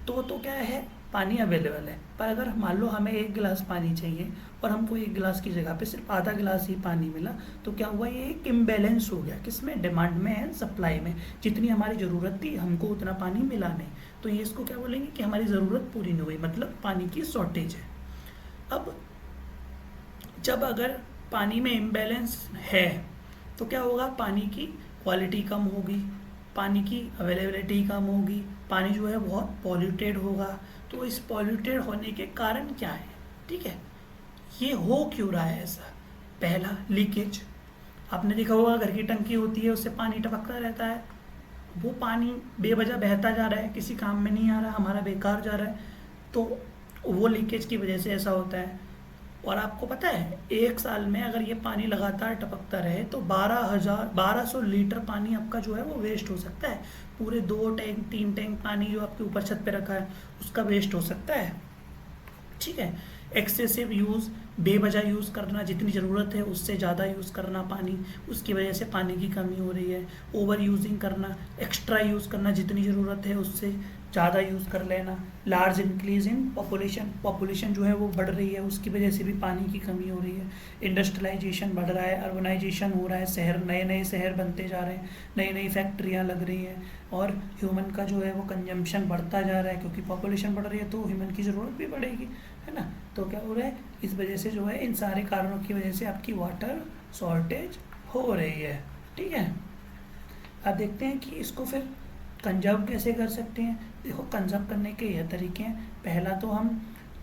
तो क्या है, पानी अवेलेबल है। पर अगर मान लो हमें 1 गिलास पानी चाहिए और हमको 1 गिलास की जगह पे सिर्फ आधा गिलास ही पानी मिला, तो क्या हुआ, ये एक इम्बैलेंस हो गया। किसमें, डिमांड में एंड सप्लाई में। जितनी हमारी ज़रूरत थी हमको उतना पानी मिला नहीं, तो ये इसको क्या बोलेंगे कि हमारी ज़रूरत पूरी नहीं हुई, मतलब पानी की शॉर्टेज है। अब जब अगर पानी में इम्बैलेंस है तो क्या होगा, पानी की क्वालिटी कम होगी, पानी की अवेलेबिलिटी कम होगी, पानी जो है बहुत पॉल्यूटेड होगा। तो इस पॉल्यूटेड होने के कारण क्या है, ठीक है, ये हो क्यों रहा है ऐसा। पहला, लीकेज। आपने देखा होगा घर की टंकी होती है, उससे पानी टपकता रहता है, वो पानी बेवजह बहता जा रहा है, किसी काम में नहीं आ रहा, हमारा बेकार जा रहा है, तो वो लीकेज की वजह से ऐसा होता है। और आपको पता है 1 साल में अगर ये पानी लगातार टपकता रहे तो 1200 लीटर पानी आपका जो है वो वेस्ट हो सकता है। पूरे 2 टैंक 3 टैंक पानी जो आपके ऊपर छत पे रखा है उसका वेस्ट हो सकता है। ठीक है, एक्सेसिव यूज़, बेवजह यूज़ करना, जितनी ज़रूरत है उससे ज़्यादा यूज़ करना पानी, उसकी वजह से पानी की कमी हो रही है। ओवर यूजिंग करना, एक्स्ट्रा यूज़ करना, जितनी ज़रूरत है उससे ज़्यादा यूज़ कर लेना। लार्ज इंक्रीज इन पॉपुलेशन जो है वो बढ़ रही है, उसकी वजह से भी पानी की कमी हो रही है। इंडस्ट्रियलाइजेशन बढ़ रहा है, अर्बनाइजेशन हो रहा है, शहर नए शहर बनते जा रहे हैं, नई फैक्ट्रियाँ लग रही हैं, और ह्यूमन का जो है वो कंजम्पशन बढ़ता जा रहा है, क्योंकि पॉपुलेशन बढ़ रही है तो ह्यूमन की ज़रूरत भी बढ़ेगी, है ना। तो क्या हो रहा है, इस वजह से जो है, इन सारे कारणों की वजह से आपकी वाटर शॉर्टेज हो रही है। ठीक है, अब देखते हैं कि इसको फिर कंजर्व कैसे कर सकते हैं। देखो, कंजर्व करने के यह तरीके हैं। पहला तो हम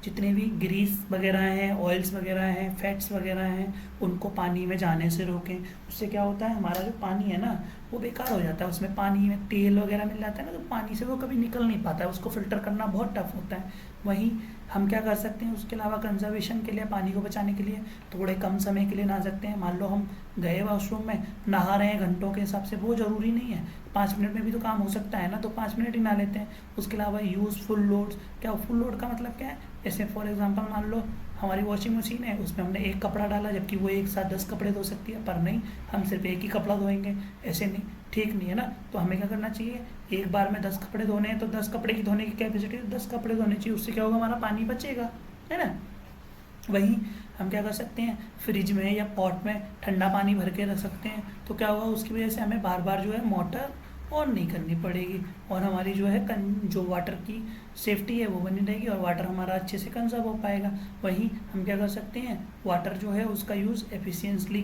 जितने भी ग्रीस वगैरह हैं, ऑयल्स वगैरह हैं, फैट्स वगैरह हैं, उनको पानी में जाने से रोकें। उससे क्या होता है, हमारा जो पानी है ना वो बेकार हो जाता है, उसमें पानी में तेल वगैरह मिल जाता है ना, तो पानी से वो कभी निकल नहीं पाता है, उसको फिल्टर करना बहुत टफ होता है। वहीं हम क्या कर सकते हैं, उसके अलावा कंजर्वेशन के लिए, पानी को बचाने के लिए थोड़े कम समय के लिए नहा सकते हैं। मान लो हम गए वॉशरूम में, नहा रहे हैं घंटों के हिसाब से, वो ज़रूरी नहीं है, 5 मिनट में भी तो काम हो सकता है ना, तो 5 मिनट ही नहा लेते हैं। उसके अलावा यूज़ फुल लोड्स। क्या फुल लोड का मतलब क्या है, जैसे फॉर एग्जांपल मान लो हमारी वॉशिंग मशीन है, उसमें हमने 1 कपड़ा डाला, जबकि वो एक साथ 10 कपड़े धो सकती है, पर नहीं, हम सिर्फ 1 ही कपड़ा धोएंगे, ऐसे नहीं, ठीक नहीं है ना। तो हमें क्या करना चाहिए, एक बार में 10 कपड़े धोने हैं तो 10 कपड़े की धोने की कैपेसिटी 10 कपड़े धोने चाहिए, उससे क्या होगा, हमारा पानी बचेगा, है ना। वहीं हम क्या कर सकते हैं, फ्रिज में या पॉट में ठंडा पानी भर के रख सकते हैं, तो क्या होगा, उसकी वजह से हमें बार बार जो है मोटर ऑन नहीं करनी पड़ेगी, और हमारी जो है जो वाटर की सेफ्टी है वो बनी रहेगी, और वाटर हमारा अच्छे से कंजर्व हो पाएगा। वहीं हम क्या कर सकते हैं, वाटर जो है उसका यूज़ एफिशिएंटली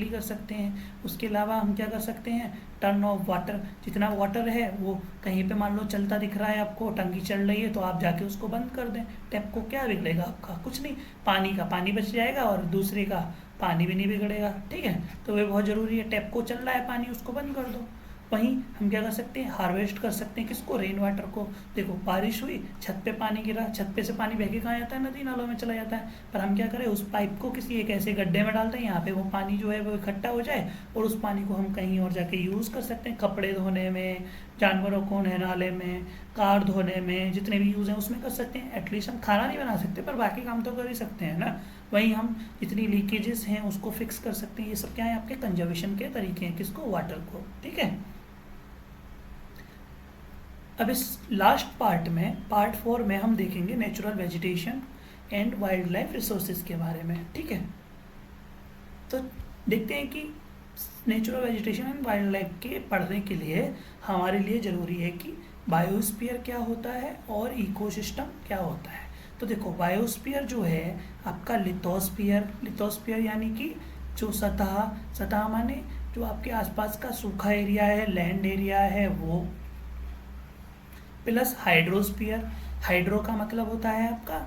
कर सकते हैं। उसके अलावा हम क्या कर सकते हैं, टर्न ऑफ वाटर, जितना वाटर है वो कहीं पे मान लो चलता दिख रहा है आपको, टंकी चल रही है, तो आप जाके उसको बंद कर दें। टैप को क्या बिगड़ेगा आपका, कुछ नहीं, पानी बच जाएगा और दूसरे का पानी भी नहीं बिगड़ेगा। ठीक है, तो ये बहुत ज़रूरी है, टैप को चल रहा है पानी, उसको बंद कर दो। वहीं हम क्या कर सकते हैं, हार्वेस्ट कर सकते हैं किसको, रेन वाटर को। देखो बारिश हुई, छत पे पानी गिरा, छत पे से पानी बह के कहाँ जाता है, नदी नालों में चला जाता है। पर हम क्या करें, उस पाइप को किसी एक ऐसे गड्ढे में डालते हैं, यहाँ पे वो पानी जो है वो इकट्ठा हो जाए और उस पानी को हम कहीं और जाके यूज़ कर सकते हैं, कपड़े धोने में, जानवरों को नहलाने में, कार धोने में, जितने भी यूज़ हैं उसमें कर सकते हैं। एटलीस्ट हम खाना नहीं बना सकते पर बाकी काम तो कर ही सकते हैं ना। वहीं हम जितनी लीकेजेस हैं उसको फिक्स कर सकते हैं। ये सब क्या है, आपके कंजर्वेशन के तरीके हैं, किसको, वाटर को। ठीक है, अब इस लास्ट पार्ट में, पार्ट 4 में हम देखेंगे natural vegetation and wild life resources के बारे में। ठीक है, तो देखते हैं कि natural vegetation and wild life के पढ़ने के लिए हमारे लिए ज़रूरी है कि बायोस्फीयर क्या होता है और इकोसिस्टम क्या होता है। तो देखो बायोस्फीयर जो है आपका लिथोस्फीयर, लिथोस्फीयर यानी कि जो सतह माने जो आपके आसपास का सूखा एरिया है, लैंड एरिया है वो, प्लस हाइड्रोस्फीयर, हाइड्रो का मतलब होता है आपका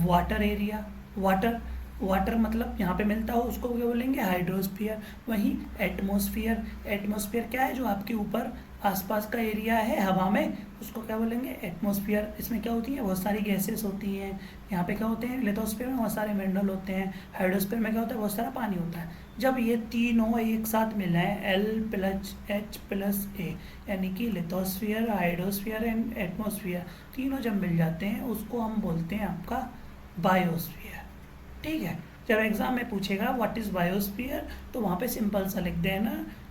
वाटर एरिया, वाटर मतलब यहाँ पे मिलता हो उसको क्या बोलेंगे, हाइड्रोस्फीयर। वहीं एटमॉस्फेयर, एटमॉस्फेयर क्या है, जो आपके ऊपर आसपास का एरिया है हवा में, उसको क्या बोलेंगे, एटमॉस्फेयर। इसमें क्या होती है, बहुत सारी गैसेस होती हैं। यहाँ पे क्या होते हैं, लिथोस्फीयर में बहुत सारे मिनरल होते हैं, हाइड्रोस्फीयर में क्या होता है, बहुत सारा पानी होता है। जब ये तीनों एक साथ मिले हैं, L+H+A, यानी कि लिथोस्फीयर, हाइड्रोस्फीयर एंड एटमॉस्फेयर, तीनों जब मिल जाते हैं उसको हम बोलते हैं आपका बायोस्फीयर। ठीक है, जब एग्जाम में पूछेगा व्हाट इज बायोस्फीयर, तो वहाँ पे सिंपल सा लिख देना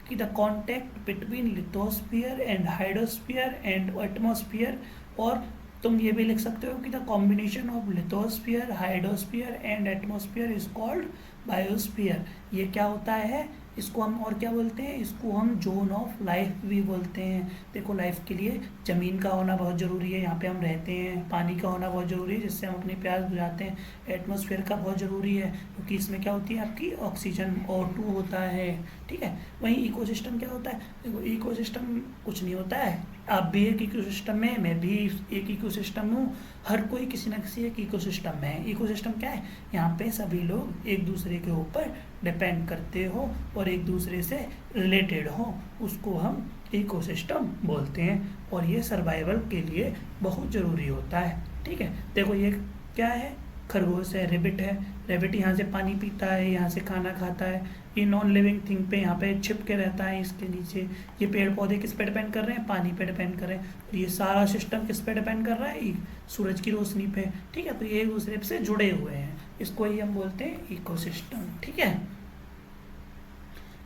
कि the contact between lithosphere and hydrosphere and atmosphere, और तुम ये भी लिख सकते हो कि the combination of lithosphere, hydrosphere and atmosphere is called biosphere. ये क्या होता है, इसको हम और क्या बोलते हैं, इसको हम जोन ऑफ लाइफ भी बोलते हैं। देखो लाइफ के लिए ज़मीन का होना बहुत ज़रूरी है, यहाँ पे हम रहते हैं, पानी का होना बहुत ज़रूरी है जिससे हम अपनी प्यास बुझाते हैं, एटमॉस्फेयर का बहुत ज़रूरी है क्योंकि इसमें क्या होती है आपकी ऑक्सीजन, O2 होता है। ठीक है, वहीं इकोसिस्टम क्या होता है, देखो इकोसिस्टम कुछ नहीं होता है, आप भी एक इकोसिस्टम में, मैं भी एक इकोसिस्टम हूँ, हर कोई किसी न किसी एक इकोसिस्टम में है। इकोसिस्टम क्या है, यहाँ पे सभी लोग एक दूसरे के ऊपर डिपेंड करते हो और एक दूसरे से रिलेटेड हो, उसको हम इकोसिस्टम बोलते हैं और ये सर्वाइवल के लिए बहुत ज़रूरी होता है। ठीक है, देखो ये क्या है, खरगोश है, रेबिट है, रेबिट यहाँ से पानी पीता है, यहाँ से खाना खाता है, ये नॉन लिविंग थिंग पे यहाँ पे छिप के रहता है इसके नीचे। ये पेड़ पौधे किस पे डिपेंड कर रहे हैं, पानी पे डिपेंड कर रहे हैं, और ये सारा सिस्टम किस पे डिपेंड कर रहा है, सूरज की रोशनी पे। ठीक है, तो ये एक दूसरे से जुड़े हुए हैं, इसको ही हम बोलते हैं इकोसिस्टम। ठीक है,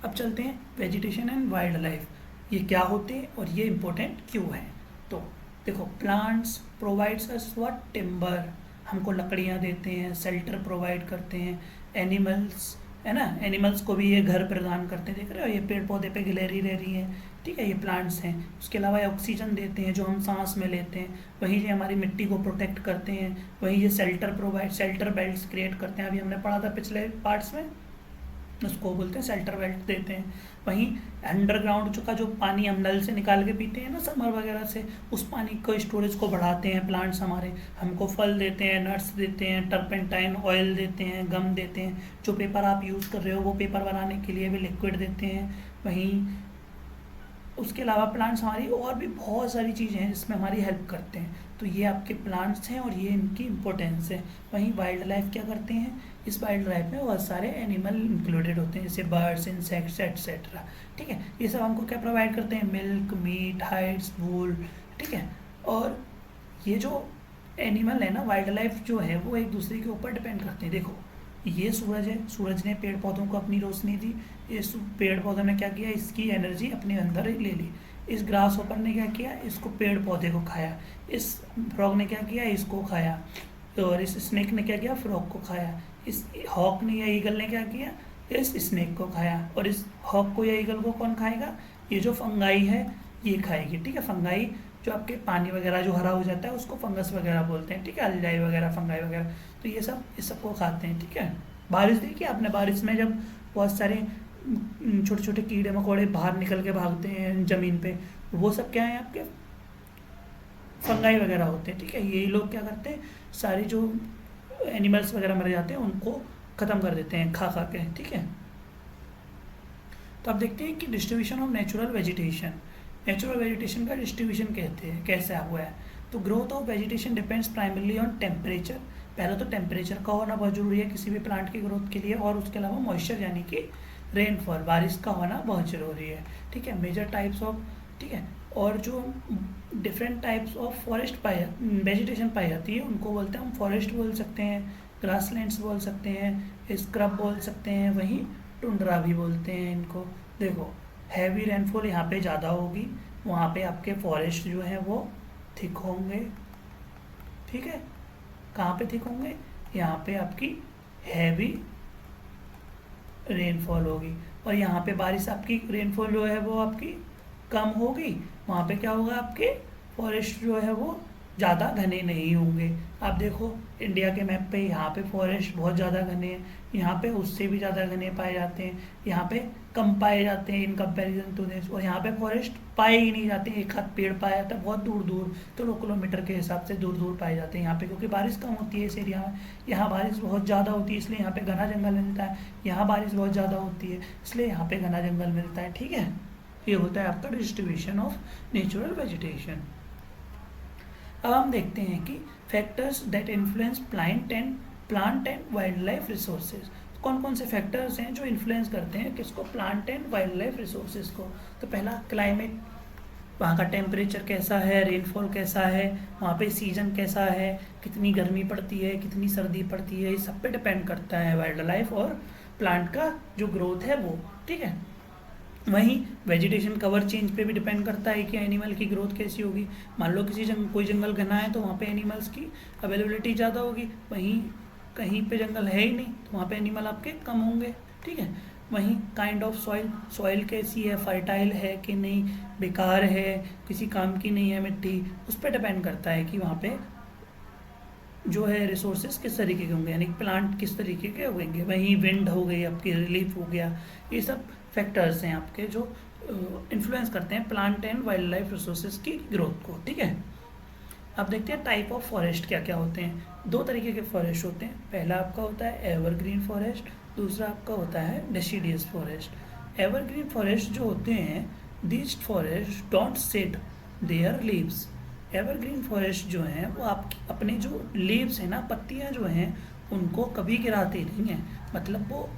अब चलते हैं वेजिटेशन एंड वाइल्ड लाइफ, ये क्या होते हैं और ये इम्पोर्टेंट क्यों है। तो देखो plants provides us what, timber, हमको लकड़ियाँ देते हैं, शेल्टर प्रोवाइड करते हैं। एनिमल्स है ना, एनिमल्स को भी ये घर प्रदान करते हैं, देख रहे हो ये पेड़ पौधे पे गिलहरी रह रही है। ठीक है, ये प्लांट्स हैं। उसके अलावा ये ऑक्सीजन देते हैं जो हम सांस में लेते हैं, वहीं ये हमारी मिट्टी को प्रोटेक्ट करते हैं, वहीं ये शेल्टर बेल्ट्स क्रिएट करते हैं, अभी हमने पढ़ा था पिछले पार्ट्स में, उसको बोलते हैं शेल्टर बेल्ट देते हैं। वहीं अंडरग्राउंड का जो पानी हम नल से निकाल के पीते हैं ना समर वगैरह से, उस पानी को स्टोरेज को बढ़ाते हैं प्लांट्स हमारे, हमको फल देते हैं, नट्स देते हैं, टर्पेंटाइन ऑयल देते हैं, गम देते हैं, जो पेपर आप यूज़ कर रहे हो वो पेपर बनाने के लिए भी लिक्विड देते हैं। वहीं उसके अलावा प्लांट्स हमारी और भी बहुत सारी चीज़ें हैं जिसमें हमारी हेल्प करते हैं। तो ये आपके प्लांट्स हैं और ये इनकी इम्पोर्टेंस है। वहीं वाइल्ड लाइफ क्या करते हैं, इस वाइल्ड लाइफ में बहुत सारे एनिमल इंक्लूडेड होते हैं जैसे बर्ड्स, इंसेक्ट्स एट्सेट्रा। ठीक है, ये सब हमको क्या प्रोवाइड करते हैं, मिल्क, मीट, हाइड्स, वूल। ठीक है, और ये जो एनिमल है ना, वाइल्ड लाइफ जो है वो एक दूसरे के ऊपर डिपेंड करते हैं। देखो ये सूरज है, सूरज ने पेड़ पौधों को अपनी रोशनी दी, इस पेड़ पौधों ने क्या किया, इसकी एनर्जी अपने अंदर ले ली। इस ग्रास होपर ने क्या किया, इसको पेड़ पौधे को खाया। इस फ्रॉग ने क्या किया, इसको खाया। और इस स्नेक ने क्या किया, फ्रॉग को खाया। इस हॉक ने या ईगल ने क्या किया, इस स्नेक को खाया। और इस हॉक को या ईगल को कौन खाएगा, ये जो फंगाई है ये खाएगी। ठीक है, फंगाई जो आपके पानी वगैरह जो हरा हो जाता है उसको फंगस वगैरह बोलते हैं। ठीक है, अल्जाई वगैरह, फंगाई वगैरह, तो ये सब इस सबको खाते हैं। ठीक है, बारिश देखिए आपने, बारिश में जब बहुत सारे छोटे छोटे कीड़े मकोड़े बाहर निकल के भागते हैं ज़मीन पे, वो सब क्या है आपके फंगाई वगैरह होते हैं। ठीक है, यही लोग क्या करते हैं, सारी जो एनिमल्स वगैरह मर जाते हैं उनको ख़त्म कर देते हैं खा खा के। ठीक है, तो अब देखते हैं कि distribution of natural vegetation, natural vegetation का डिस्ट्रीब्यूशन कहते हैं कैसा हुआ है। तो growth of vegetation depends primarily on temperature. पहला तो टेम्परेचर का होना बहुत जरूरी है किसी भी प्लांट की ग्रोथ के लिए, और उसके अलावा मॉइस्चर यानी कि रेनफॉल, बारिश का होना बहुत जरूरी है। ठीक है, मेजर टाइप्स ऑफ, ठीक है, और जो different types of forest vegetation पाई जाती है उनको बोलते हैं हम फॉरेस्ट बोल सकते हैं, ग्रासलैंड्स बोल सकते हैं, स्क्रब बोल सकते हैं, वहीं टुंड्रा भी बोलते हैं इनको। देखो, हैवी रेनफॉल यहाँ पे ज़्यादा होगी, वहाँ पे आपके फॉरेस्ट जो हैं वो थिक होंगे। ठीक है, कहाँ पे थिक होंगे? यहाँ पे आपकी हैवी रेनफॉल होगी, और यहाँ पे बारिश आपकी रेनफॉल जो है वो आपकी कम होगी। वहाँ पे क्या होगा, आपके फॉरेस्ट जो है वो ज़्यादा घने नहीं होंगे। आप देखो इंडिया के मैप पे यहाँ पे फॉरेस्ट बहुत ज़्यादा घने हैं, यहाँ पे उससे भी ज़्यादा घने पाए जाते हैं, यहाँ पे कम पाए जाते हैं इन कंपैरिजन टू दिस, और यहाँ पे फॉरेस्ट पाए ही नहीं जाते, एक हाथ पेड़ पाया जाता है बहुत दूर दूर, तो किलोमीटर के हिसाब से दूर दूर पाए जाते हैं यहाँ पे, क्योंकि बारिश कम होती है इस एरिया में। यहाँ बारिश बहुत ज़्यादा होती है इसलिए यहाँ पे घना जंगल मिलता है, यहाँ बारिश बहुत ज़्यादा होती है इसलिए यहाँ पे घना जंगल मिलता है। ठीक है, ये होता है आपका डिस्ट्रीब्यूशन ऑफ नेचुरल वेजिटेशन। अब हम देखते हैं कि factors that influence plant and wild life resources. कौन कौन से फैक्टर्स हैं जो इन्फ्लुएंस करते हैं किसको, plant and wild life resources को। तो पहला क्लाइमेट, वहाँ का टेम्परेचर कैसा है, रेनफॉल कैसा है, वहाँ पे सीजन कैसा है, कितनी गर्मी पड़ती है, कितनी सर्दी पड़ती है, ये सब पे डिपेंड करता है वाइल्ड लाइफ और प्लांट का जो ग्रोथ है वो। ठीक है, वहीं वेजिटेशन कवर चेंज पे भी डिपेंड करता है कि एनिमल की ग्रोथ कैसी होगी। मान लो किसी कोई जंगल घना है तो वहाँ पे एनिमल्स की अवेलेबिलिटी ज़्यादा होगी, वहीं कहीं पे जंगल है ही नहीं तो वहाँ पे एनिमल आपके कम होंगे। ठीक है, वहीं काइंड ऑफ सॉइल कैसी है, फर्टाइल है कि नहीं, बेकार है, किसी काम की नहीं है मिट्टी, उस पर डिपेंड करता है कि वहाँ पे जो है रिसोर्सेज किस तरीके के होंगे, यानी प्लांट किस तरीके के होंगे। वहीं विंड हो गई आपकी, रिलीफ हो गया, ये सब फैक्टर्स हैं आपके जो इन्फ्लुएंस करते हैं plant and wild life resources की ग्रोथ को। ठीक है, अब देखते हैं टाइप ऑफ फॉरेस्ट क्या क्या होते हैं। दो तरीके के फॉरेस्ट होते हैं, पहला आपका होता है एवरग्रीन फॉरेस्ट, दूसरा आपका होता है डेसिडियस फॉरेस्ट। एवरग्रीन फॉरेस्ट जो होते हैं, these forest don't shade there leaves. Evergreen forest जो हैं वो आपकी अपने जो लीव्स हैं ना, पत्तियां जो हैं उनको कभी गिराते नहीं हैं, मतलब वो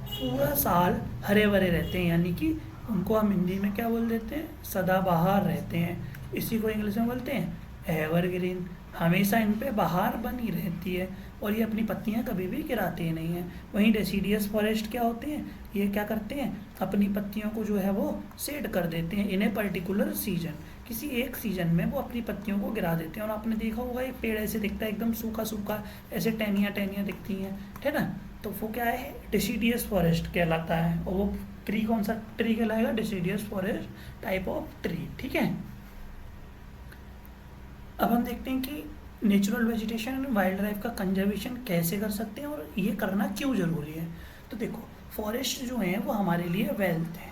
पूरा साल हरे भरे रहते हैं, यानी कि उनको हम हिंदी में क्या बोल देते हैं, सदाबहार रहते हैं। इसी को इंग्लिश में बोलते हैं एवरग्रीन। हमेशा इन पे बहार बनी रहती है और ये अपनी पत्तियां कभी भी गिराते नहीं हैं। वहीं डेसिडियस फॉरेस्ट क्या होते हैं, ये क्या करते हैं, अपनी पत्तियों को जो है वो शेड कर देते हैं इन ए पर्टिकुलर सीजन। किसी एक सीजन में वो अपनी पत्तियों को गिरा देते हैं, और आपने देखा होगा एक पेड़ ऐसे दिखता है एकदम सूखा सूखा, ऐसे टहनियाँ दिखती हैं, ठीक है ना, तो वो क्या है, डेसिडियस फॉरेस्ट कहलाता है। और वो ट्री कौन सा ट्री कहलाएगा, deciduous forest type of tree. ठीक है, अब हम देखते हैं कि natural vegetation and wild life का कंजर्वेशन कैसे कर सकते हैं और ये करना क्यों ज़रूरी है। तो देखो, फॉरेस्ट जो हैं वो हमारे लिए वेल्थ है,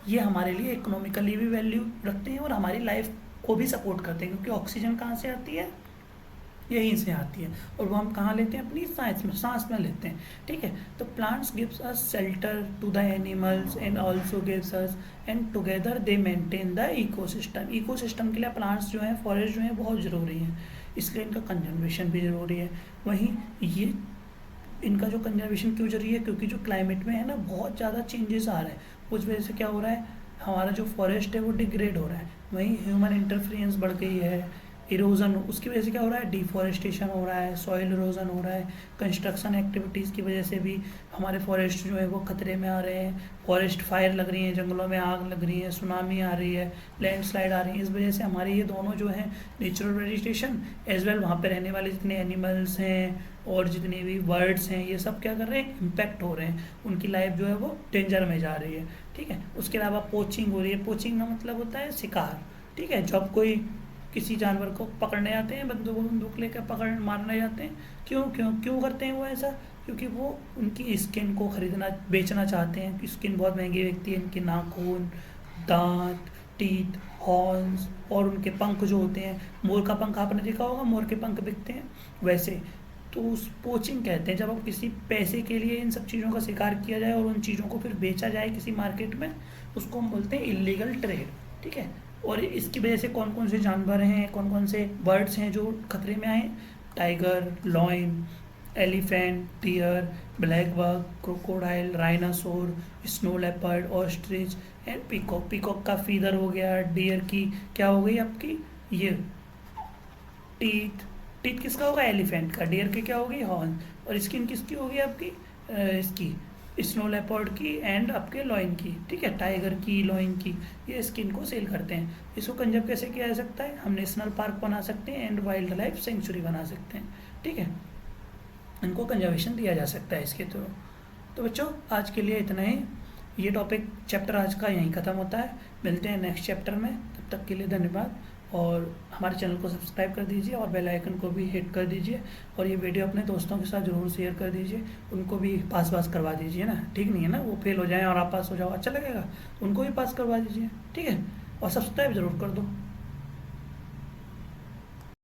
ये हमारे लिए इकोनॉमिकली भी वैल्यू रखते हैं और हमारी लाइफ को भी सपोर्ट करते हैं, क्योंकि ऑक्सीजन कहाँ से आती है, यहीं से आती है, और वो हम कहाँ लेते हैं, अपनी सांस में लेते हैं। ठीक है, तो plants gives us shelter to the animals and also gives us, and together they maintain the ecosystem. Ecosystem के लिए प्लांट्स जो हैं, फॉरेस्ट जो हैं, बहुत ज़रूरी हैं, इसलिए इनका कंजर्वेशन भी ज़रूरी है। वहीं ये इनका जो कंजर्वेशन क्यों जरूरी है, क्योंकि जो क्लाइमेट में है ना बहुत ज़्यादा चेंजेस आ रहे हैं, उस वजह से क्या हो रहा है, हमारा जो फॉरेस्ट है वो डिग्रेड हो रहा है। वहीं ह्यूमन इंटरफेरेंस बढ़ गई है, इरोजन, उसकी वजह से क्या हो रहा है, डिफॉरेस्टेशन हो रहा है, सॉइल इरोजन हो रहा है, कंस्ट्रक्शन एक्टिविटीज़ की वजह से भी हमारे फॉरेस्ट जो है वो खतरे में आ रहे हैं। फॉरेस्ट फायर लग रही है, जंगलों में आग लग रही है, सुनामी आ रही है, लैंडस्लाइड आ रही है। इस वजह से हमारे ये दोनों जो हैं नेचुरल वेजिटेशन एज वेल वहाँ पे रहने वाले जितने एनिमल्स हैं और जितने भी बर्ड्स हैं, ये सब क्या कर रहे हैं, इम्पैक्ट हो रहे हैं, उनकी लाइफ जो है वो डेंजर में जा रही है। ठीक है, उसके अलावा पोचिंग हो रही है। पोचिंग का मतलब होता है शिकार। ठीक है, जब कोई किसी जानवर को पकड़ने आते हैं, बंदूक लेकर पकड़ मारने जाते हैं, क्यों करते हैं वो ऐसा, क्योंकि वो उनकी स्किन को खरीदना बेचना चाहते हैं। स्किन बहुत महंगी बिकती है, इनके नाखून, दांत, टीथ, हॉर्न्स और उनके पंख जो होते हैं, मोर का पंख आपने देखा होगा, मोर के पंख बिकते हैं वैसे, तो उस पोचिंग कहते हैं। जब अब किसी पैसे के लिए इन सब चीज़ों का शिकार किया जाए और उन चीज़ों को फिर बेचा जाए किसी मार्केट में, उसको हम बोलते हैं इलीगल ट्रेड। ठीक है, और इसकी वजह से कौन कौन से जानवर हैं, कौन कौन से बर्ड्स हैं जो खतरे में आए। Tiger, lion, elephant, deer, black buck, crocodile, rhinoceros, snow leopard, ostrich and peacock. Peacock का फीदर हो गया, डियर की क्या हो गई आपकी ये टीथ। टीथ किसका होगा, एलिफेंट का। डियर के क्या होगी, हॉर्न। और स्किन किसकी होगी आपकी इसकी स्नो लेपर्ड की एंड आपके लॉइन की, ठीक है, टाइगर की, लॉइन की। ये स्किन को सेल करते हैं। इसको कंजर्व कैसे किया जा सकता है, हम नेशनल पार्क बना सकते हैं एंड वाइल्ड लाइफ सेंचुरी बना सकते हैं, ठीक है, इनको कंजर्वेशन दिया जा सकता है इसके थ्रू। तो बच्चों आज के लिए इतना ही। ये टॉपिक चैप्टर आज का यहीं ख़त्म होता है। मिलते हैं नेक्स्ट चैप्टर में, तब तक के लिए धन्यवाद। और हमारे चैनल को सब्सक्राइब कर दीजिए और बेल आइकन को भी हिट कर दीजिए। और ये वीडियो अपने दोस्तों के साथ ज़रूर शेयर कर दीजिए, उनको भी पास करवा दीजिए ना। ठीक नहीं है ना, वो फेल हो जाएं और आप पास हो जाओ, अच्छा लगेगा। उनको भी पास करवा दीजिए, ठीक है। और सब्सक्राइब ज़रूर कर दो।